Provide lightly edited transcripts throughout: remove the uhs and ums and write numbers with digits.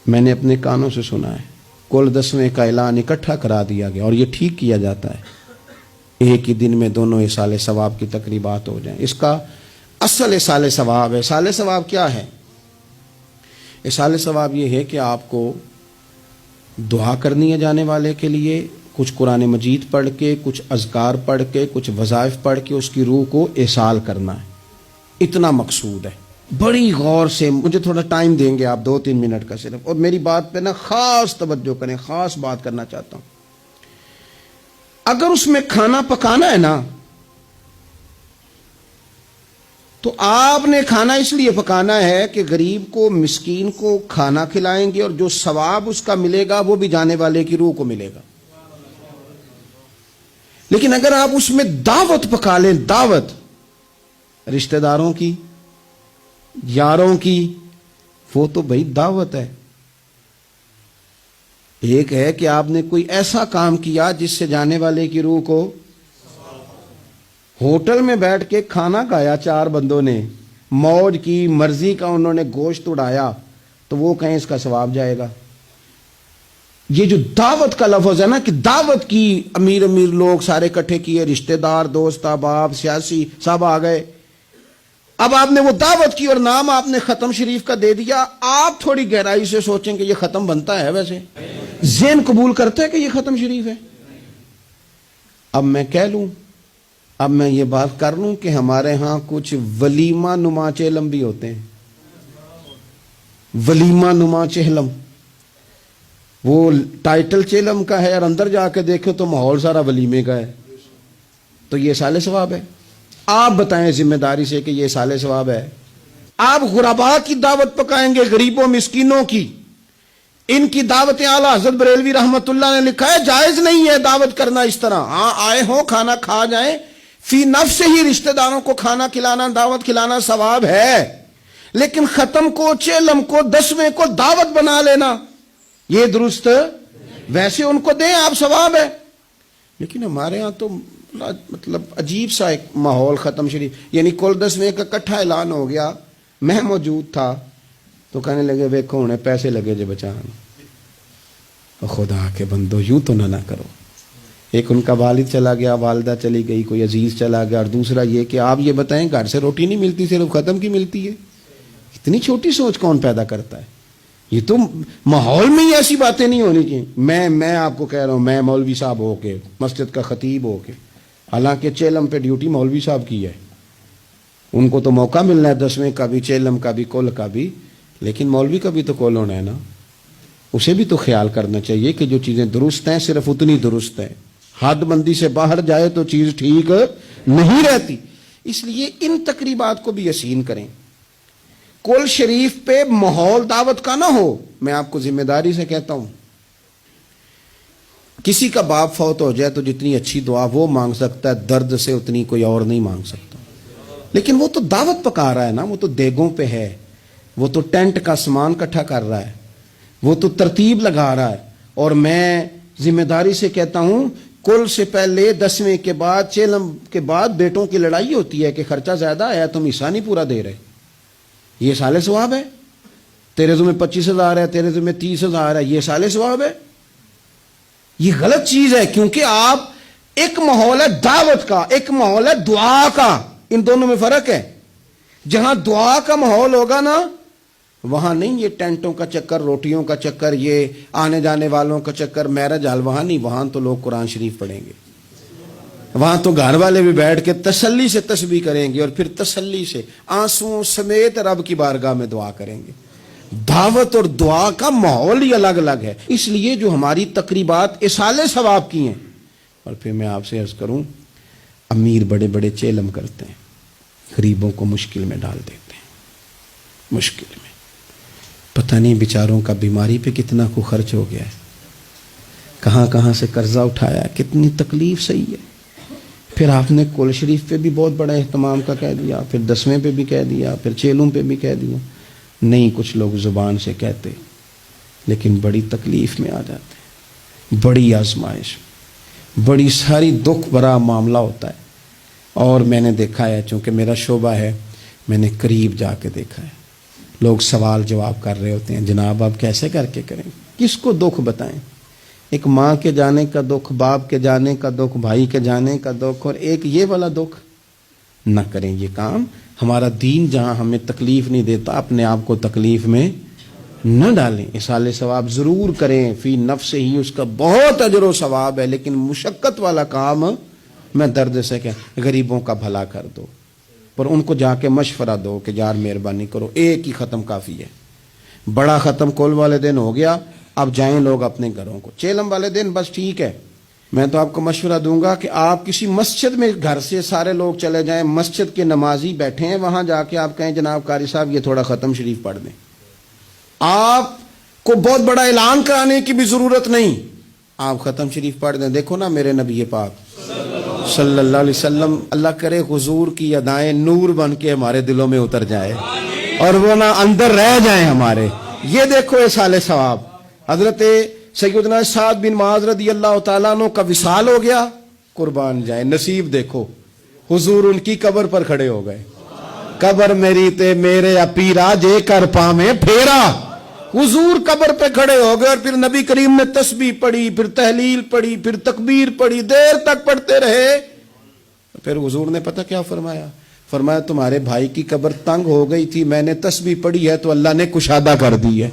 میں نے اپنے کانوں سے سنا ہے، کل 10ویں کا اعلان اکٹھا کرا دیا گیا اور یہ ٹھیک کیا جاتا ہے، ایک ہی دن میں دونوں ایصال ثواب کی تقریبات ہو جائیں۔ اس کا اصل ایصال ثواب ہے۔ ایصال ثواب کیا ہے؟ ایصال ثواب یہ ہے کہ آپ کو دعا کرنی ہے جانے والے کے لیے، کچھ قرآن مجید پڑھ کے، کچھ اذکار پڑھ کے، کچھ وظائف پڑھ کے اس کی روح کو ایصال کرنا ہے، اتنا مقصود ہے۔ بڑی غور سے، مجھے تھوڑا ٹائم دیں گے آپ 2-3 منٹ کا صرف، اور میری بات پہ نا خاص توجہ کریں، خاص بات کرنا چاہتا ہوں۔ اگر اس میں کھانا پکانا ہے نا تو آپ نے کھانا اس لیے پکانا ہے کہ غریب کو، مسکین کو کھانا کھلائیں گے، اور جو ثواب اس کا ملے گا وہ بھی جانے والے کی روح کو ملے گا۔ لیکن اگر آپ اس میں دعوت پکا لیں، دعوت رشتہ داروں کی، یاروں کی، وہ تو بھائی دعوت ہے۔ ایک ہے کہ آپ نے کوئی ایسا کام کیا جس سے جانے والے کی روح کو، ہوٹل میں بیٹھ کے کھانا کھایا 4 بندوں نے، موج کی، مرضی کا انہوں نے گوشت اڑایا، تو وہ کہیں اس کا ثواب جائے گا۔ یہ جو دعوت کا لفظ ہے نا، کہ دعوت کی، امیر لوگ سارے اکٹھے کیے، رشتہ دار، دوست احباب، سیاسی سب آ گئے، اب آپ نے وہ دعوت کی اور نام آپ نے ختم شریف کا دے دیا۔ آپ تھوڑی گہرائی سے سوچیں کہ یہ ختم بنتا ہے؟ ویسے ذہن قبول کرتا ہے کہ یہ ختم شریف ہے؟ اب میں کہہ لوں، اب میں یہ بات کر لوں کہ ہمارے ہاں کچھ ولیمہ نما چہلم بھی ہوتے ہیں، ولیمہ نما چہلم، وہ ٹائٹل چہلم کا ہے اور اندر جا کے دیکھو تو ماحول سارا ولیمے کا ہے، تو یہ ایصال ثواب ہے؟ آپ بتائیں ذمہ داری سے کہ یہ ایصال ثواب ہے؟ آپ غرباء کی دعوت پکائیں گے، غریبوں مسکینوں کی، ان کی دعوتیں اعلیٰ حضرت بریلوی رحمت اللہ نے لکھا ہے جائز نہیں ہے دعوت کرنا اس طرح۔ ہاں آئے ہوں، کھانا کھا جائیں، فی نفس ہی رشتہ داروں کو کھانا کھلانا، دعوت کھلانا ثواب ہے، لیکن ختم کو، چہلم کو، 10ویں کو دعوت بنا لینا یہ درست؟ ویسے ان کو دیں آپ، ثواب ہے۔ لیکن ہمارے ہاں تو مطلب عجیب سا ایک ماحول ختم شریف، یعنی کل 10ویں کا اکٹھا اعلان ہو گیا، میں موجود تھا، تو کہنے لگے ویکھو انہیں پیسے لگے جو بچان، خدا کے بندو یوں تو نہ کرو۔ ایک ان کا والد چلا گیا، والدہ چلی گئی، کوئی عزیز چلا گیا، اور دوسرا یہ کہ آپ یہ بتائیں گھر سے روٹی نہیں ملتی، صرف ختم کی ملتی ہے۔ اتنی چھوٹی سوچ کون پیدا کرتا ہے؟ یہ تو ماحول میں ہی ایسی باتیں نہیں ہونی چاہیے۔ میں آپ کو کہہ رہا ہوں، میں مولوی صاحب ہو کے، مسجد کا خطیب ہو کے، حالانکہ چہلم پہ ڈیوٹی مولوی صاحب کی ہے، ان کو تو موقع ملنا ہے 10ویں کا بھی، چہلم کا بھی، کل کا بھی، لیکن مولوی کا بھی تو کل ہونا ہے نا، اسے بھی تو خیال کرنا چاہیے کہ جو چیزیں درست ہیں صرف اتنی درست ہیں، حد بندی سے باہر جائے تو چیز ٹھیک نہیں رہتی۔ اس لیے ان تقریبات کو بھی یقین کریں۔ کل شریف پہ ماحول دعوت کا نہ ہو، میں آپ کو ذمہ داری سے کہتا ہوں، کسی کا باپ فوت ہو جائے تو جتنی اچھی دعا وہ مانگ سکتا ہے، درد سے اتنی کوئی اور نہیں مانگ سکتا، لیکن وہ تو دعوت پکا رہا ہے نا، وہ تو دیگوں پہ ہے، وہ تو ٹینٹ کا سامان اکٹھا کر رہا ہے، وہ تو ترتیب لگا رہا ہے۔ اور میں ذمہ داری سے کہتا ہوں، کل سے پہلے 10ویں کے بعد، چہلم کے بعد بیٹوں کی لڑائی ہوتی ہے کہ خرچہ زیادہ ہے، تم حصہ نہیں پورا دے رہے، یہ ایصال ثواب ہے؟ تیرے ذمہ 25,000 ہے، تیرے ذمہ 30,000 ہے، یہ ایصال ثواب ہے؟ یہ غلط چیز ہے، کیونکہ آپ، ایک ماحول ہے دعوت کا، ایک ماحول ہے دعا کا، ان دونوں میں فرق ہے۔ جہاں دعا کا ماحول ہوگا نا، وہاں نہیں یہ ٹینٹوں کا چکر، روٹیوں کا چکر، یہ آنے جانے والوں کا چکر، میرج حال، وہاں نہیں، وہاں تو لوگ قرآن شریف پڑھیں گے، وہاں تو گھر والے بھی بیٹھ کے تسلی سے تسبیح کریں گے، اور پھر تسلی سے آنسوؤں سمیت رب کی بارگاہ میں دعا کریں گے۔ دعوت اور دعا کا ماحول ہی الگ الگ ہے۔ اس لیے جو ہماری تقریبات ایصال ثواب کی ہیں، اور پھر میں آپ سے عرض کروں، امیر بڑے بڑے چہلم کرتے ہیں، غریبوں کو مشکل میں ڈال دیتے ہیں، مشکل میں، پتہ نہیں بیچاروں کا بیماری پہ کتنا کو خرچ ہو گیا ہے، کہاں کہاں سے قرضہ اٹھایا ہے، کتنی تکلیف صحیح ہے۔ پھر آپ نے کل شریف پہ بھی بہت بڑا اہتمام کا کہہ دیا، پھر 10ویں پہ بھی کہہ دیا، پھر چہلم پہ بھی کہہ دیا۔ نہیں، کچھ لوگ زبان سے کہتے لیکن بڑی تکلیف میں آ جاتے، بڑی آزمائش، بڑی ساری دکھ بھرا معاملہ ہوتا ہے۔ اور میں نے دیکھا ہے، چونکہ میرا شعبہ ہے، میں نے قریب جا کے دیکھا ہے، لوگ سوال جواب کر رہے ہوتے ہیں، جناب آپ کیسے کر کے کریں، کس کو دکھ بتائیں؟ ایک ماں کے جانے کا دکھ، باپ کے جانے کا دکھ، بھائی کے جانے کا دکھ، اور ایک یہ والا دکھ۔ نہ کریں یہ کام۔ ہمارا دین جہاں ہمیں تکلیف نہیں دیتا، اپنے آپ کو تکلیف میں نہ ڈالیں۔ اصالِ ثواب ضرور کریں، فی نفس ہی اس کا بہت اجر و ثواب ہے، لیکن مشقت والا کام میں درد سے کہ غریبوں کا بھلا کر دو، پر ان کو جا کے مشورہ دو کہ یار مہربانی کرو، ایک ہی ختم کافی ہے۔ بڑا ختم کل والے دن ہو گیا، اب جائیں لوگ اپنے گھروں کو۔ چیلم والے دن بس ٹھیک ہے، میں تو آپ کو مشورہ دوں گا کہ آپ کسی مسجد میں گھر سے سارے لوگ چلے جائیں، مسجد کے نمازی بیٹھے ہیں وہاں، جا کے آپ کہیں جناب قاری صاحب یہ تھوڑا ختم شریف پڑھ دیں۔ آپ کو بہت بڑا اعلان کرانے کی بھی ضرورت نہیں، آپ ختم شریف پڑھ دیں۔ دیکھو نا میرے نبی پاک صلی اللہ علیہ وسلم، اللہ کرے حضور کی ادائیں نور بن کے ہمارے دلوں میں اتر جائے اور وہ نہ اندر رہ جائیں ہمارے۔ یہ دیکھو اصالِ ثواب۔ حضرت سیدنا سعد بن معاذ رضی اللہ تعالیٰ عنہ کا وصال ہو گیا، قربان جائے، نصیب دیکھو، حضور ان کی قبر پر کھڑے ہو گئے۔ قبر میری تے میرے اپیرا جے کر پامیں پھیرا، حضور قبر پہ کھڑے ہو گئے، اور پھر نبی کریم نے تسبیح پڑھی، پھر تحلیل پڑھی، پھر تکبیر پڑھی، دیر تک پڑھتے رہے۔ پھر حضور نے پتہ کیا فرمایا؟ فرمایا تمہارے بھائی کی قبر تنگ ہو گئی تھی، میں نے تسبیح پڑھی ہے تو اللہ نے کشادہ کر دی ہے،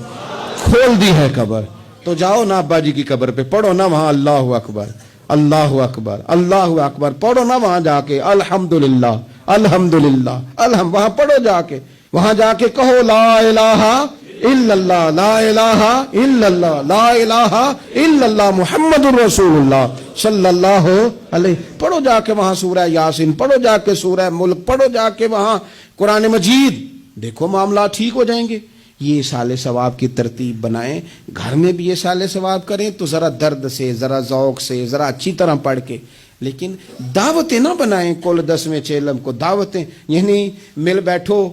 کھول دی ہے قبر، تو جاؤ نا ابا جی کی قبر پہ پڑھو نا وہاں اللہ اکبر اللہ اکبر اللہ اکبر، پڑھو نا وہاں جا کے الحمدللہ الحمدللہ وہاں پڑھو جا کے، وہاں جا کے کہو لا الہ الا اللہ لا الہ الا اللہ لا الہ الا اللہ محمد الرسول اللہ صلی اللہ علیہ، پڑھو جا کے وہاں سورہ یاسین، پڑھو جا کے سورہ ملک، پڑھو جا کے وہاں قرآن مجید، دیکھو معاملات ٹھیک ہو جائیں گے۔ یہ اصالِ ثواب کی ترتیب بنائیں، گھر میں بھی اصالِ ثواب کریں تو ذرا درد سے، ذرا ذوق سے، ذرا اچھی طرح پڑھ کے، لیکن دعوتیں نہ بنائیں کل 10ویں چیلم کو، دعوتیں یعنی مل بیٹھو،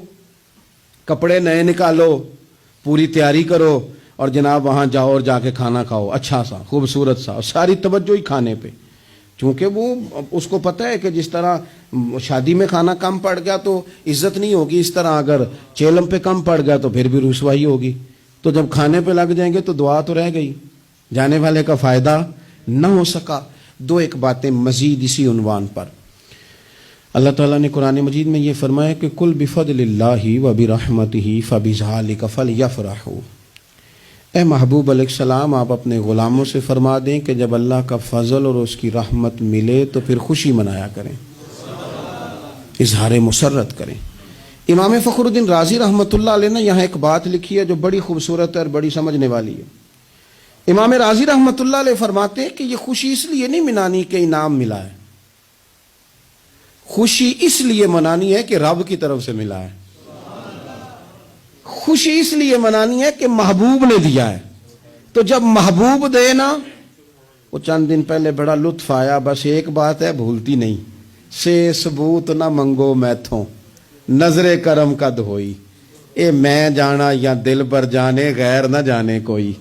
کپڑے نئے نکالو، پوری تیاری کرو، اور جناب وہاں جاؤ اور جا کے کھانا کھاؤ اچھا سا خوبصورت سا، اور ساری توجہ ہی کھانے پہ، چونکہ وہ اس کو پتہ ہے کہ جس طرح شادی میں کھانا کم پڑ گیا تو عزت نہیں ہوگی، اس طرح اگر چیلم پہ کم پڑ گیا تو پھر بھی رسوائی ہوگی، تو جب کھانے پہ لگ جائیں گے تو دعا تو رہ گئی، جانے والے کا فائدہ نہ ہو سکا۔ دو ایک باتیں مزید اسی عنوان پر، اللہ تعالیٰ نے قرآن مجید میں یہ فرمایا کہ کل بفضل اللہ وبرحمتہ فبذلک فلیفرحوا، اے محبوب علیہ السلام آپ اپنے غلاموں سے فرما دیں کہ جب اللہ کا فضل اور اس کی رحمت ملے تو پھر خوشی منایا کریں، اظہار مسرت کریں۔ امام فخر الدین رازی رحمۃ اللہ علیہ نے یہاں ایک بات لکھی ہے جو بڑی خوبصورت ہے اور بڑی سمجھنے والی ہے۔ امام رازی رحمۃ اللہ علیہ فرماتے ہیں کہ یہ خوشی اس لیے نہیں منانی کہ انعام ملا ہے، خوشی اس لیے منانی ہے کہ رب کی طرف سے ملا ہے، خوشی اس لیے منانی ہے کہ محبوب نے دیا ہے، تو جب محبوب دے نا، وہ چند دن پہلے بڑا لطف آیا، بس ایک بات ہے بھولتی نہیں، سے ثبوت نہ منگو میتھوں نظر کرم قد ہوئی، اے میں جانا یا دل پر جانے غیر نہ جانے کوئی۔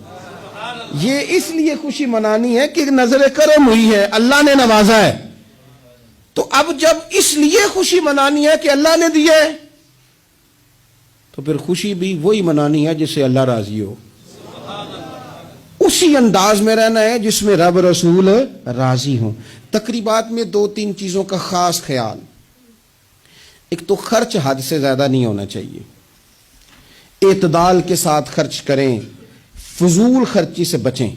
یہ اس لیے خوشی منانی ہے کہ نظر کرم ہوئی ہے، اللہ نے نوازا ہے، تو اب جب اس لیے خوشی منانی ہے کہ اللہ نے دیا ہے تو پھر خوشی بھی وہی منانی ہے جس سے اللہ راضی ہو، اسی انداز میں رہنا ہے جس میں رب رسول راضی ہوں۔ تقریبات میں دو تین چیزوں کا خاص خیال، ایک تو خرچ حد سے زیادہ نہیں ہونا چاہیے، اعتدال کے ساتھ خرچ کریں، فضول خرچی سے بچیں۔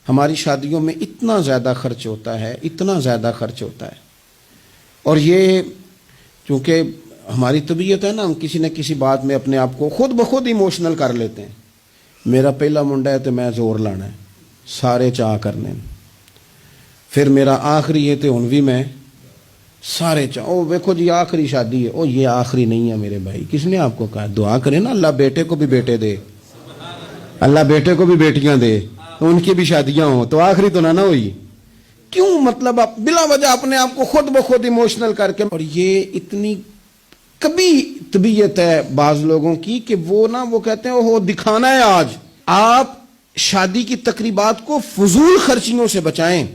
ہماری شادیوں میں اتنا زیادہ خرچ ہوتا ہے، اتنا زیادہ خرچ ہوتا ہے، اور یہ چونکہ ہماری طبیعت ہے نا، ہم کسی نہ کسی بات میں اپنے آپ کو خود بخود ایموشنل کر لیتے ہیں۔ میرا پہلا منڈا ہے تو میں زور لانا ہے، سارے چاہ کرنے، پھر میرا آخری ہے تو ہن بھی میں سارے چاہ، او دیکھو جی آخری شادی ہے، او یہ آخری نہیں ہے میرے بھائی، کس نے آپ کو کہا؟ دعا کریں نا اللہ بیٹے کو بھی بیٹے دے، اللہ بیٹے کو بھی بیٹیاں دے، تو ان کی بھی شادیاں ہوں، تو آخری تو نہ ہوئی۔ کیوں مطلب آپ بلا وجہ اپنے آپ کو خود بخود ایموشنل کر کے، اور یہ اتنی کبھی طبیعت ہے بعض لوگوں کی کہ وہ کہتے ہیں وہ دکھانا ہے آج۔ آپ شادی کی تقریبات کو فضول خرچیوں سے بچائیں۔